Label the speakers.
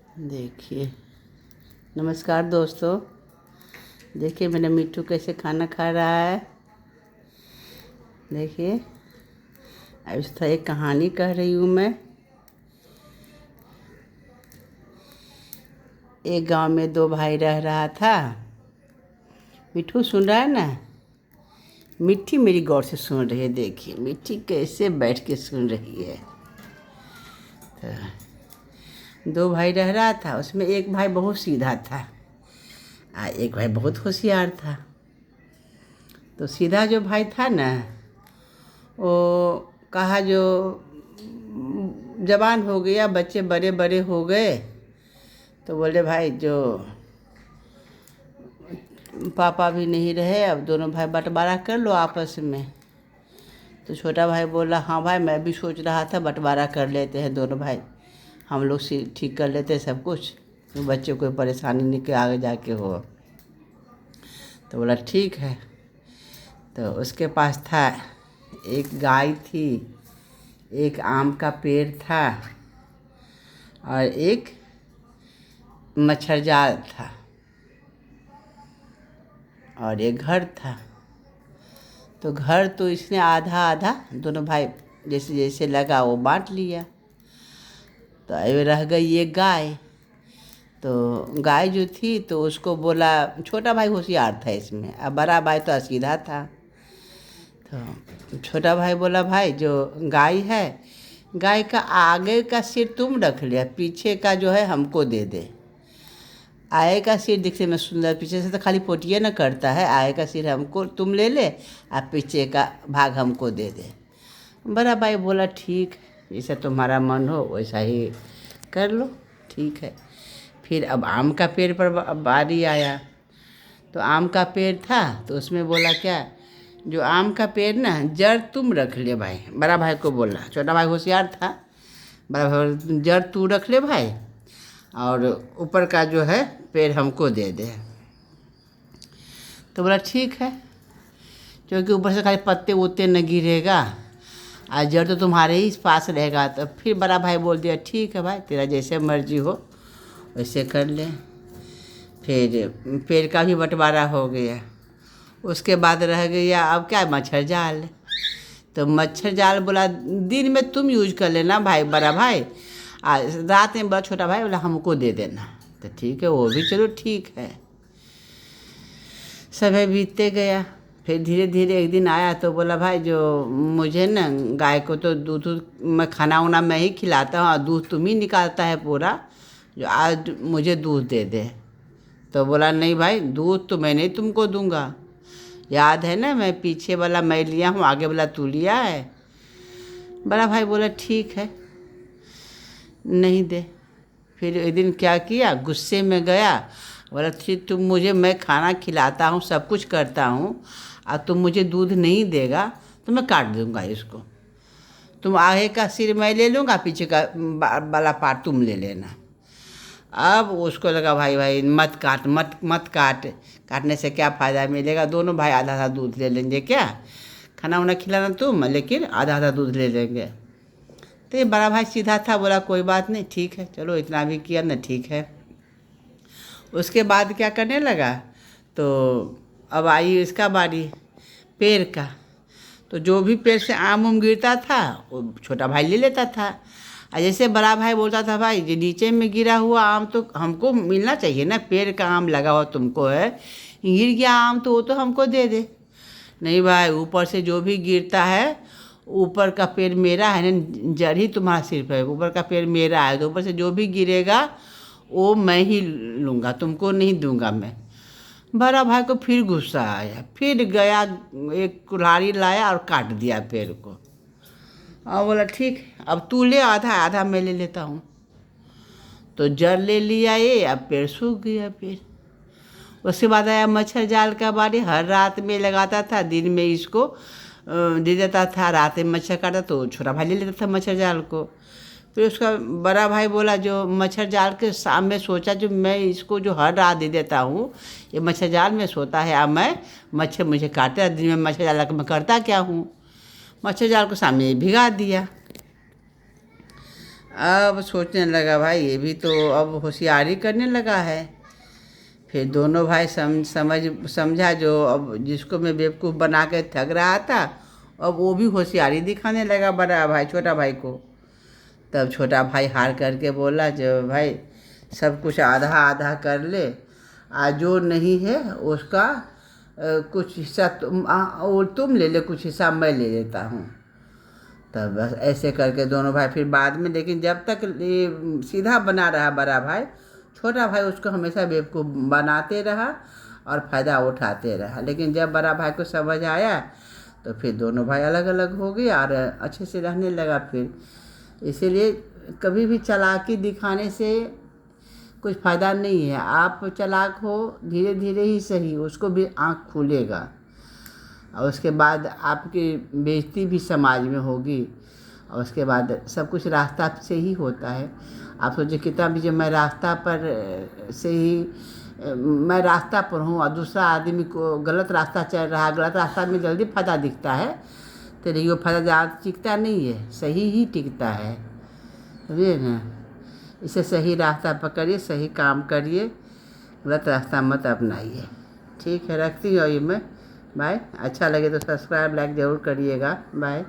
Speaker 1: देखिए, नमस्कार दोस्तों। देखिए मेरा मिट्ठू कैसे खाना खा रहा है। देखिए, अब इस तरह एक कहानी कह रही हूँ मैं। एक गांव में दो भाई रह रहा था। मिट्ठू सुन रहा है ना? मिट्टी मेरी गौर से सुन रही है। देखिए मिट्टी कैसे बैठ के सुन रही है। तो दो भाई रह रहा था, उसमें एक भाई बहुत सीधा था और एक भाई बहुत होशियार था। तो सीधा जो भाई था ना, वो कहा जो जवान हो गया, बच्चे बड़े बड़े हो गए, तो बोले भाई जो पापा भी नहीं रहे, अब दोनों भाई बंटवारा कर लो आपस में। तो छोटा भाई बोला हाँ भाई, मैं भी सोच रहा था बंटवारा कर लेते हैं दोनों भाई, हम लोग ठीक कर लेते हैं सब कुछ, तो बच्चे को परेशानी नहीं के आगे जाके हो। तो बोला ठीक है। तो उसके पास था, एक गाय थी, एक आम का पेड़ था और एक मच्छर जाल था और एक घर था। तो घर तो इसने आधा आधा दोनों भाई जैसे जैसे लगा वो बांट लिया। तो अब रह गई एक गाय। तो गाय जो थी तो उसको बोला, छोटा भाई होशियार था इसमें, अब बड़ा भाई तो सीधा था। तो छोटा भाई बोला भाई जो गाय है, गाय का आगे का सिर तुम रख लिया, पीछे का जो है हमको दे दे। आगे का सिर दिखने में सुंदर, पीछे से तो खाली पोटिया न करता है। आगे का सिर हमको तुम ले ले और पीछे का भाग हमको दे दे। बड़ा भाई बोला ठीक, जैसा तुम्हारा मन हो वैसा ही कर लो, ठीक है। फिर अब आम का पेड़ पर बारी आया। तो आम का पेड़ था तो उसमें बोला क्या, जो आम का पेड़ ना जड़ तुम रख ले भाई। बड़ा भाई को बोला, छोटा भाई होशियार था। बड़ा भाई जड़ तू रख ले भाई और ऊपर का जो है पेड़ हमको दे दे। तो बोला ठीक है, क्योंकि ऊपर से खाली पत्ते उत्ते न गिरेगा और जड़ तो तुम्हारे ही पास रहेगा। तो फिर बड़ा भाई बोल दिया ठीक है भाई, तेरा जैसे मर्जी हो वैसे कर ले। फिर पेड़ का भी बंटवारा हो गया। उसके बाद रह गया अब क्या, मच्छर जाल। तो मच्छर जाल बोला दिन में तुम यूज कर लेना भाई, बड़ा भाई, रात में बड़ा छोटा भाई बोला हमको दे देना। तो ठीक है, वो भी चलो ठीक है। समय बीतते गया। फिर धीरे धीरे एक दिन आया तो बोला भाई जो मुझे ना गाय को तो दूध मैं खाना वाना मैं ही खिलाता हूँ और दूध तुम ही निकालता है पूरा, जो आज मुझे दूध दे दे। तो बोला नहीं भाई, दूध तो मैं नहीं तुमको दूंगा, याद है ना मैं पीछे वाला मैं लिया हूँ, आगे वाला तू लिया है। बड़ा भाई बोला ठीक है, नहीं दे। फिर एक दिन क्या किया, गुस्से में गया, बोला ठीक तुम मुझे, मैं खाना खिलाता हूँ सब कुछ करता हूँ और तुम मुझे दूध नहीं देगा तो मैं काट दूंगा इसको। तुम आगे का सिर मैं ले लूँगा, पीछे का वाला पार्ट तुम ले लेना। अब उसको लगा भाई भाई मत काट, मत मत काट, काटने से क्या फ़ायदा मिलेगा, दोनों भाई आधा आधा दूध ले लेंगे, क्या खाना वाना खिलाना तुम, लेकिन आधा आधा दूध ले लेंगे। तो ये बड़ा भाई सीधा था, बोला कोई बात नहीं, ठीक है चलो इतना भी किया ना, ठीक है। उसके बाद क्या करने लगा, तो अब आई इसका बारी, पेड़ का। तो जो भी पेड़ से आम उम गिरता था वो छोटा भाई ले लेता था। और जैसे बड़ा भाई बोलता था भाई जो नीचे में गिरा हुआ आम तो हमको मिलना चाहिए ना, पेड़ का आम लगा हुआ तुमको है, गिर गया आम तो वो तो हमको दे दे। नहीं भाई, ऊपर से जो भी गिरता है, ऊपर का पेड़ मेरा है ना, जड़ ही तुम्हारा सिर्फ है, ऊपर का पेड़ मेरा है, तो ऊपर से जो भी गिरेगा वो मैं ही लूँगा, तुमको नहीं दूंगा मैं। बड़ा भाई को फिर गुस्सा आया, फिर गया एक कुल्हाड़ी लाया और काट दिया पेड़ को। और बोला ठीक अब तू ले आधा, आधा मैं ले लेता हूँ। तो जड़ ले लिया ये, अब पेड़ सूख गया पेड़। उसके बाद आया मच्छर जाल का बारी, हर रात में लगाता था, दिन में इसको दे देता था, रात में मच्छर काटा तो छोटा भाई ले लेता था मच्छर जाल को। फिर उसका बड़ा भाई बोला जो मच्छर जाल के सामने सोचा जो मैं इसको जो हर रात दे देता हूँ, ये मच्छर जाल में सोता है, अब मैं मच्छर मुझे काटता है, दिन में मच्छर जाल का मैं करता क्या हूँ। मच्छर जाल को सामने भिगा दिया। अब सोचने लगा भाई ये भी तो अब होशियारी करने लगा है। फिर दोनों भाई समझा जो अब जिसको मैं बेवकूफ़ बना के ठग रहा था, अब वो भी होशियारी दिखाने लगा बड़ा भाई छोटा भाई को। तब छोटा भाई हार करके बोला जो भाई सब कुछ आधा आधा कर ले, आज जो नहीं है उसका कुछ हिस्सा तुम ले ले, कुछ हिस्सा मैं ले लेता हूँ। तब बस ऐसे करके दोनों भाई फिर बाद में, लेकिन जब तक ये सीधा बना रहा बड़ा भाई, छोटा भाई उसको हमेशा बेवकूफ़ बनाते रहा और फ़ायदा उठाते रहा। लेकिन जब बड़ा भाई को समझ आया तो फिर दोनों भाई अलग अलग हो गए और अच्छे से रहने लगा फिर। इसीलिए कभी भी चालाकी दिखाने से कुछ फ़ायदा नहीं है। आप चालाक हो धीरे धीरे ही सही, उसको भी आँख खुलेगा और उसके बाद आपकी बेइज्जती भी समाज में होगी और उसके बाद सब कुछ रास्ता से ही होता है। आप सोचिए कितना भी, जब मैं रास्ता पर से ही मैं रास्ता पर हूँ और दूसरा आदमी को गलत रास्ता चल रहा है, गलत रास्ता में जल्दी फ़ायदा दिखता है, तो लेकिन वो फ़ायदा ज़्यादा टिकता नहीं है, सही ही टिकता है, समझिए ना। इसे सही रास्ता पकड़िए, सही काम करिए, गलत रास्ता मत अपनाइए। ठीक है, रखती हूँ ये मैं। बाय। अच्छा लगे तो सब्सक्राइब लाइक ज़रूर करिएगा। बाय।